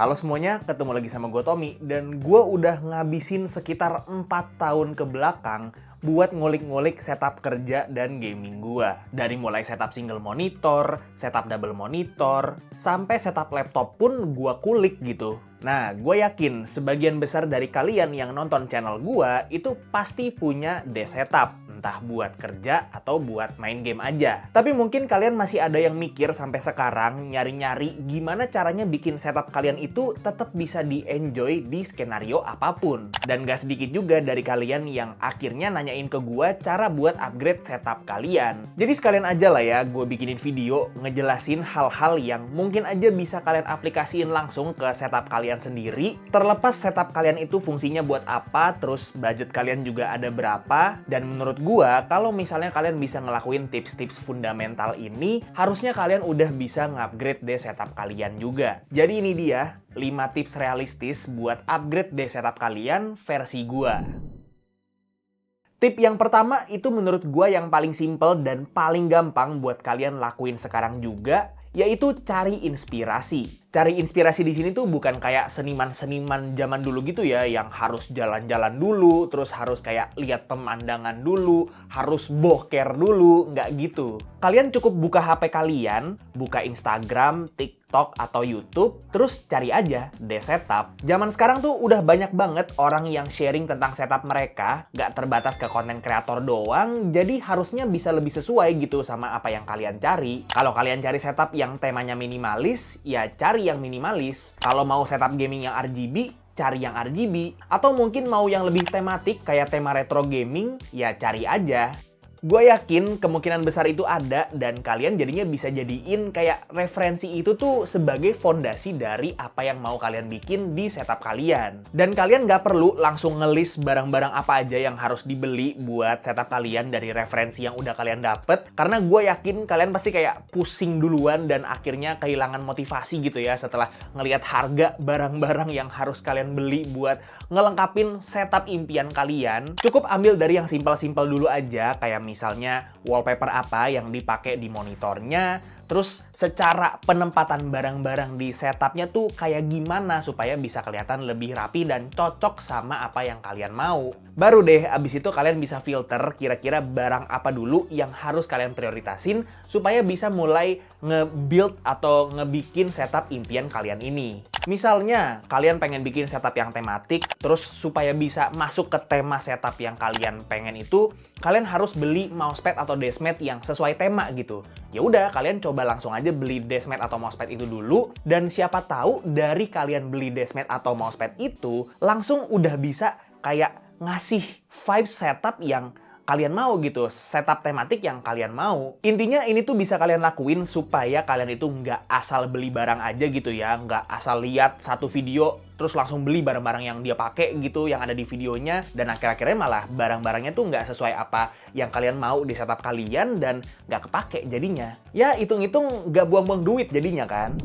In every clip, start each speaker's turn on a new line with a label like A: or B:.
A: Halo semuanya, ketemu lagi sama gue Tommy. Dan gue udah ngabisin sekitar 4 tahun ke belakang buat ngulik-ngulik setup kerja dan gaming gue. Dari mulai setup single monitor, setup double monitor, sampai setup laptop pun gue kulik gitu. Nah, gue yakin sebagian besar dari kalian yang nonton channel gue itu pasti punya desk setup. Entah buat kerja atau buat main game aja. Tapi mungkin kalian masih ada yang mikir sampai sekarang nyari-nyari gimana caranya bikin setup kalian itu tetap bisa di-enjoy di skenario apapun. Dan gak sedikit juga dari kalian yang akhirnya nanyain ke gue cara buat upgrade setup kalian. Jadi sekalian aja lah ya gue bikinin video ngejelasin hal-hal yang mungkin aja bisa kalian aplikasiin langsung ke setup kalian sendiri. Terlepas setup kalian itu fungsinya buat apa, terus budget kalian juga ada berapa, dan menurut gua, kalau misalnya kalian bisa ngelakuin tips-tips fundamental ini, harusnya kalian udah bisa nge-upgrade deh setup kalian juga. Jadi ini dia 5 tips realistis buat upgrade deh setup kalian versi gua. Tip yang pertama itu menurut gua yang paling simple dan paling gampang buat kalian lakuin sekarang juga, yaitu cari inspirasi. Cari inspirasi di sini tuh bukan kayak seniman-seniman zaman dulu gitu ya, yang harus jalan-jalan dulu, terus harus kayak lihat pemandangan dulu, harus boker dulu, nggak gitu. Kalian cukup buka HP kalian, buka Instagram, TikTok, atau YouTube, terus cari aja desk setup. Zaman sekarang tuh udah banyak banget orang yang sharing tentang setup mereka, nggak terbatas ke konten kreator doang, jadi harusnya bisa lebih sesuai gitu sama apa yang kalian cari. Kalau kalian cari setup yang temanya minimalis, ya cari yang minimalis. Kalau mau setup gaming yang RGB, cari yang RGB. Atau mungkin mau yang lebih tematik kayak tema retro gaming, ya cari aja. Gue yakin kemungkinan besar itu ada dan kalian jadinya bisa jadiin kayak referensi itu tuh sebagai fondasi dari apa yang mau kalian bikin di setup kalian. Dan kalian nggak perlu langsung nge-list barang-barang apa aja yang harus dibeli buat setup kalian dari referensi yang udah kalian dapet. Karena gue yakin kalian pasti kayak pusing duluan dan akhirnya kehilangan motivasi gitu ya setelah ngelihat harga barang-barang yang harus kalian beli buat ngelengkapin setup impian kalian. Cukup ambil dari yang simpel-simpel dulu aja, kayak misalnya wallpaper apa yang dipakai di monitornya, terus secara penempatan barang-barang di setupnya tuh kayak gimana supaya bisa kelihatan lebih rapi dan cocok sama apa yang kalian mau. Baru deh abis itu kalian bisa filter kira-kira barang apa dulu yang harus kalian prioritasin supaya bisa mulai nge-build atau ngebikin setup impian kalian ini. Misalnya, kalian pengen bikin setup yang tematik, terus supaya bisa masuk ke tema setup yang kalian pengen itu, kalian harus beli mousepad atau deskmat yang sesuai tema gitu. Ya udah, kalian coba langsung aja beli deskmat atau mousepad itu dulu, dan siapa tahu dari kalian beli deskmat atau mousepad itu, langsung udah bisa kayak ngasih vibe setup yang kalian mau gitu, setup tematik yang kalian mau. Intinya ini tuh bisa kalian lakuin supaya kalian itu nggak asal beli barang aja gitu ya, nggak asal lihat satu video terus langsung beli barang-barang yang dia pakai gitu, yang ada di videonya, dan akhir-akhirnya malah barang-barangnya tuh nggak sesuai apa yang kalian mau di setup kalian dan nggak kepake jadinya. Ya hitung-hitung nggak buang-buang duit jadinya kan.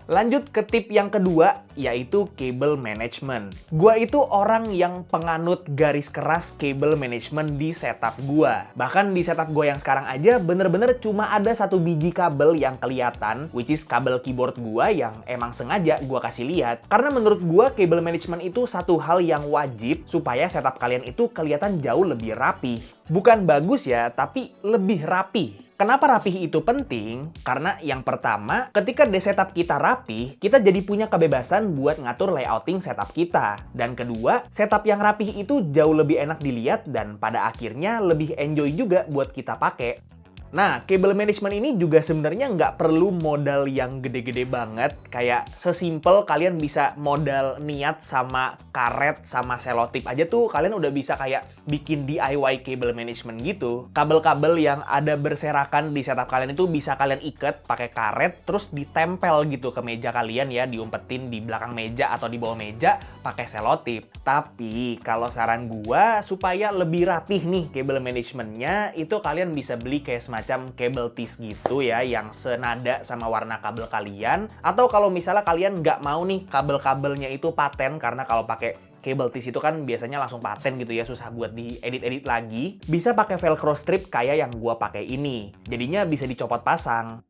A: Lanjut ke tip yang kedua, yaitu cable management. Gua itu orang yang penganut garis keras cable management di setup gua. Bahkan di setup gua yang sekarang aja bener-bener cuma ada satu biji kabel yang kelihatan, which is kabel keyboard gua yang emang sengaja gua kasih lihat. Karena menurut gua cable management itu satu hal yang wajib supaya setup kalian itu kelihatan jauh lebih rapi. Bukan bagus ya, tapi lebih rapi. Kenapa rapih itu penting? Karena yang pertama, ketika desk setup kita rapih, kita jadi punya kebebasan buat ngatur layouting setup kita. Dan kedua, setup yang rapih itu jauh lebih enak dilihat dan pada akhirnya lebih enjoy juga buat kita pakai. Nah, cable management ini juga sebenarnya nggak perlu modal yang gede-gede banget. Kayak sesimpel kalian bisa modal niat sama karet sama selotip aja tuh kalian udah bisa kayak bikin DIY cable management gitu. Kabel-kabel yang ada berserakan di setup kalian itu bisa kalian ikat pakai karet terus ditempel gitu ke meja kalian ya, diumpetin di belakang meja atau di bawah meja pakai selotip. Tapi kalau saran gua supaya lebih rapih nih cable managementnya, itu kalian bisa beli kayak semacam cable tees gitu ya, yang senada sama warna kabel kalian. Atau kalau misalnya kalian nggak mau nih kabel-kabelnya itu paten, karena kalau pakai cable tees itu kan biasanya langsung paten gitu ya, susah buat diedit-edit lagi. Bisa pakai velcro strip kayak yang gua pakai ini. Jadinya bisa dicopot pasang.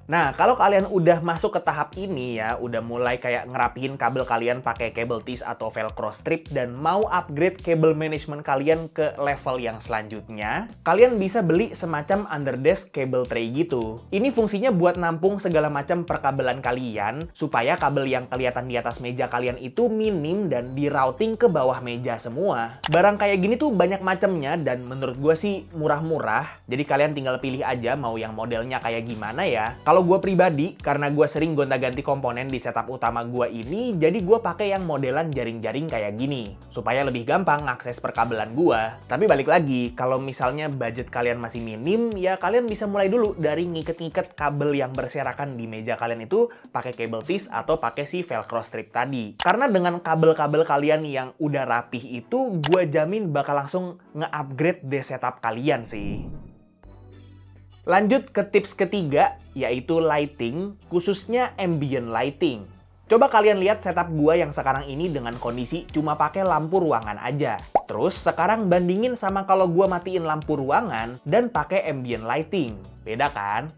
A: Nah, kalau kalian udah masuk ke tahap ini ya, udah mulai kayak ngerapihin kabel kalian pakai cable tease atau velcro strip dan mau upgrade cable management kalian ke level yang selanjutnya, kalian bisa beli semacam underdesk cable tray gitu. Ini fungsinya buat nampung segala macam perkabelan kalian supaya kabel yang kelihatan di atas meja kalian itu minim dan di routing ke bawah meja semua. Barang kayak gini tuh banyak macamnya dan menurut gue sih murah-murah. Jadi kalian tinggal pilih aja mau yang modelnya kayak gimana ya. Kalau gue pribadi, karena gue sering gonta-ganti komponen di setup utama gue ini, jadi gue pakai yang modelan jaring-jaring kayak gini, supaya lebih gampang akses perkabelan gue. Tapi balik lagi, kalau misalnya budget kalian masih minim, ya kalian bisa mulai dulu dari ngiket-ngiket kabel yang berserakan di meja kalian itu pakai cable tease atau pakai si velcro strip tadi. Karena dengan kabel-kabel kalian yang udah rapih itu, gue jamin bakal langsung nge-upgrade deh setup kalian sih. Lanjut ke tips ketiga, yaitu lighting, khususnya ambient lighting. Coba kalian lihat setup gua yang sekarang ini dengan kondisi cuma pakai lampu ruangan aja. Terus sekarang bandingin sama kalau gua matiin lampu ruangan dan pakai ambient lighting. Beda kan?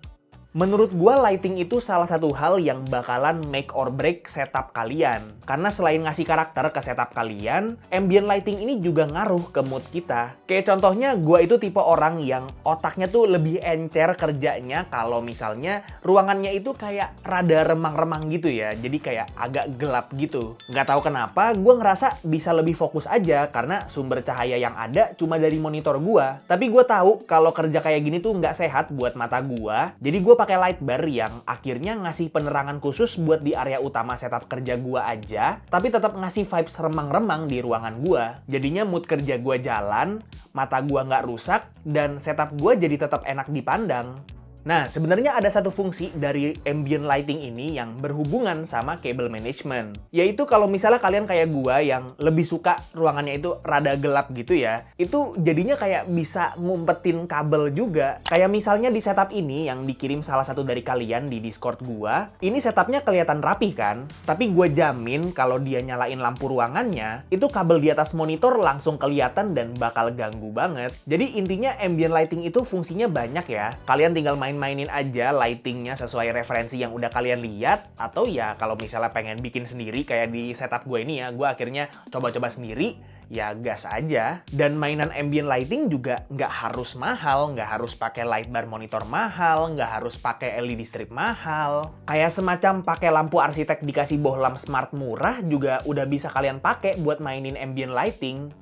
A: Menurut gua lighting itu salah satu hal yang bakalan make or break setup kalian. Karena selain ngasih karakter ke setup kalian, ambient lighting ini juga ngaruh ke mood kita. Kayak contohnya gua itu tipe orang yang otaknya tuh lebih encer kerjanya kalau misalnya ruangannya itu kayak rada remang-remang gitu ya. Jadi kayak agak gelap gitu. Nggak tahu kenapa gua ngerasa bisa lebih fokus aja karena sumber cahaya yang ada cuma dari monitor gua. Tapi gua tahu kalau kerja kayak gini tuh nggak sehat buat mata gua. Jadi gua pakai light bar yang akhirnya ngasih penerangan khusus buat di area utama setup kerja gua aja, tapi tetap ngasih vibes remang-remang di ruangan gua. Jadinya mood kerja gua jalan, mata gua nggak rusak, dan setup gua jadi tetap enak dipandang. Nah, sebenarnya ada satu fungsi dari ambient lighting ini yang berhubungan sama cable management. Yaitu kalau misalnya kalian kayak gua yang lebih suka ruangannya itu rada gelap gitu ya, itu jadinya kayak bisa ngumpetin kabel juga. Kayak misalnya di setup ini yang dikirim salah satu dari kalian di Discord gua, ini setupnya kelihatan rapih kan? Tapi gua jamin kalau dia nyalain lampu ruangannya, itu kabel di atas monitor langsung kelihatan dan bakal ganggu banget. Jadi intinya ambient lighting itu fungsinya banyak ya. Kalian tinggal mainin aja lightingnya sesuai referensi yang udah kalian lihat, atau ya kalau misalnya pengen bikin sendiri kayak di setup gue ini ya, gue akhirnya coba-coba sendiri, ya gas aja. Dan mainan ambient lighting juga nggak harus mahal, nggak harus pakai light bar monitor mahal, nggak harus pakai LED strip mahal. Kayak semacam pakai lampu arsitek dikasih bohlam smart murah juga udah bisa kalian pakai buat mainin ambient lighting.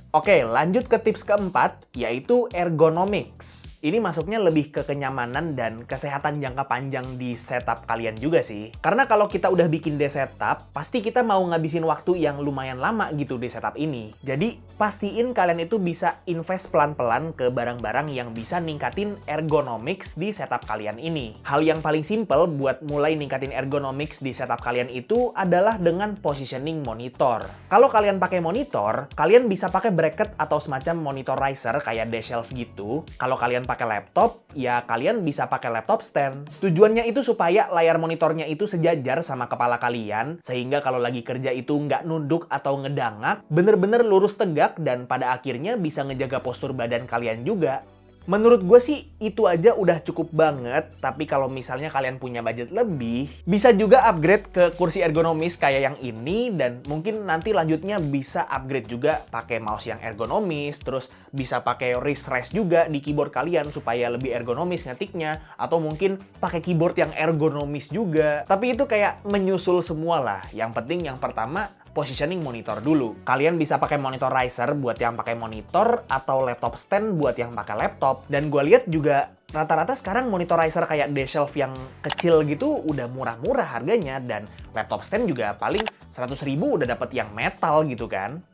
A: Oke, lanjut ke tips keempat, yaitu ergonomics. Ini masuknya lebih ke kenyamanan dan kesehatan jangka panjang di setup kalian juga sih. Karena kalau kita udah bikin di setup, pasti kita mau ngabisin waktu yang lumayan lama gitu di setup ini. Jadi, pastiin kalian itu bisa invest pelan-pelan ke barang-barang yang bisa ningkatin ergonomics di setup kalian ini. Hal yang paling simple buat mulai ningkatin ergonomics di setup kalian itu adalah dengan positioning monitor. Kalau kalian pakai monitor, kalian bisa pakai bracket atau semacam monitor riser kayak dash shelf gitu. Kalau kalian pakai laptop, ya kalian bisa pakai laptop stand. Tujuannya itu supaya layar monitornya itu sejajar sama kepala kalian, sehingga kalau lagi kerja itu nggak nunduk atau ngedangak, bener-bener lurus tegak dan pada akhirnya bisa ngejaga postur badan kalian juga. Menurut gue sih itu aja udah cukup banget, tapi kalau misalnya kalian punya budget lebih, bisa juga upgrade ke kursi ergonomis kayak yang ini, dan mungkin nanti lanjutnya bisa upgrade juga pakai mouse yang ergonomis, terus bisa pakai wrist rest juga di keyboard kalian supaya lebih ergonomis ngetiknya, atau mungkin pakai keyboard yang ergonomis juga. Tapi itu kayak menyusul semua lah. Yang penting yang pertama, positioning monitor dulu. Kalian bisa pakai monitor riser buat yang pakai monitor atau laptop stand buat yang pakai laptop. Dan gue lihat juga rata-rata sekarang monitor riser kayak dash shelf yang kecil gitu udah murah-murah harganya, dan laptop stand juga paling 100.000 udah dapet yang metal gitu kan.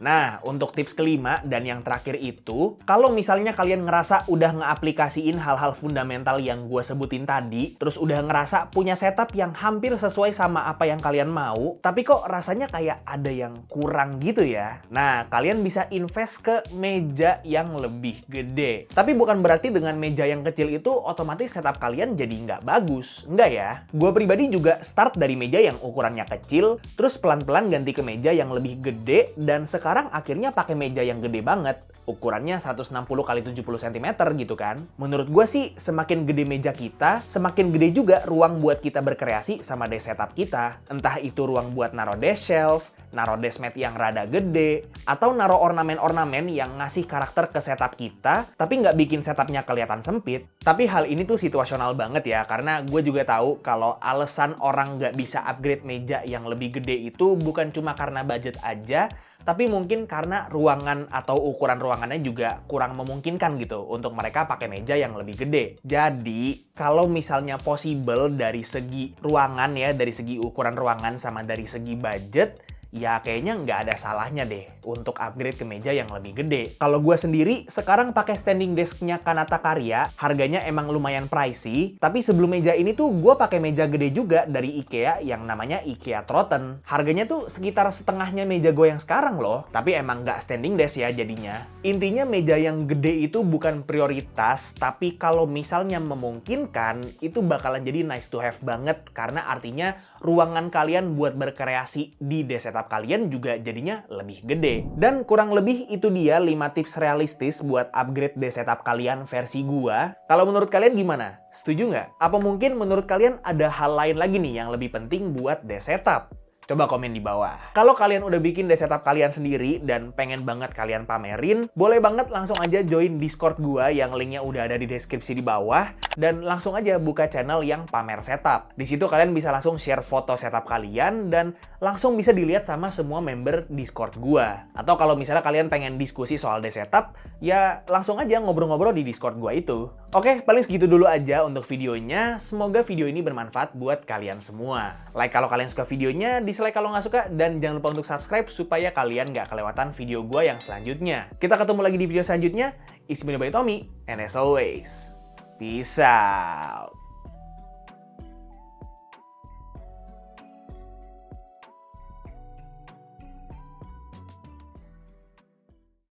A: Nah, untuk tips kelima dan yang terakhir itu, kalau misalnya kalian ngerasa udah ngeaplikasiin hal-hal fundamental yang gue sebutin tadi, terus udah ngerasa punya setup yang hampir sesuai sama apa yang kalian mau, tapi kok rasanya kayak ada yang kurang gitu ya. Nah, kalian bisa invest ke meja yang lebih gede. Tapi bukan berarti dengan meja yang kecil itu otomatis setup kalian jadi nggak bagus. Nggak ya. Gue pribadi juga start dari meja yang ukurannya kecil, terus pelan-pelan ganti ke meja yang lebih gede, dan sekarang sekarang akhirnya pakai meja yang gede banget. Ukurannya 160 x 70 cm gitu kan. Menurut gue sih, semakin gede meja kita, semakin gede juga ruang buat kita berkreasi sama desk setup kita. Entah itu ruang buat naro desk shelf, naro desk mat yang rada gede, atau naro ornamen-ornamen yang ngasih karakter ke setup kita, tapi nggak bikin setupnya kelihatan sempit. Tapi hal ini tuh situasional banget ya, karena gue juga tahu kalau alasan orang nggak bisa upgrade meja yang lebih gede itu bukan cuma karena budget aja, tapi mungkin karena ruangan atau ukuran ruangannya juga kurang memungkinkan gitu untuk mereka pakai meja yang lebih gede. Jadi, kalau misalnya possible dari segi ruangan ya, dari segi ukuran ruangan sama dari segi budget, ya kayaknya nggak ada salahnya deh untuk upgrade ke meja yang lebih gede. Kalau gue sendiri sekarang pakai standing desk-nya Kanata Karya, harganya emang lumayan pricey, tapi sebelum meja ini tuh gue pakai meja gede juga dari IKEA yang namanya IKEA Trotten. Harganya tuh sekitar setengahnya meja gue yang sekarang loh, tapi emang nggak standing desk ya jadinya. Intinya meja yang gede itu bukan prioritas, tapi kalau misalnya memungkinkan, itu bakalan jadi nice to have banget, karena artinya ruangan kalian buat berkreasi di desk setup kalian juga jadinya lebih gede. Dan kurang lebih itu dia 5 tips realistis buat upgrade desk setup kalian versi gua. Kalau menurut kalian gimana? Setuju nggak? Apa mungkin menurut kalian ada hal lain lagi nih yang lebih penting buat desk setup? Coba komen di bawah. Kalau kalian udah bikin desk setup kalian sendiri dan pengen banget kalian pamerin, boleh banget langsung aja join Discord gua yang linknya udah ada di deskripsi di bawah, dan langsung aja buka channel yang pamer setup. Di situ kalian bisa langsung share foto setup kalian dan langsung bisa dilihat sama semua member Discord gua. Atau kalau misalnya kalian pengen diskusi soal desk setup, ya langsung aja ngobrol-ngobrol di Discord gua itu. Oke, paling segitu dulu aja untuk videonya. Semoga video ini bermanfaat buat kalian semua. Like kalau kalian suka videonya, dislike kalau nggak suka, dan jangan lupa untuk subscribe supaya kalian nggak kelewatan video gua yang selanjutnya. Kita ketemu lagi di video selanjutnya. It's been by Tommy, and as always, peace out.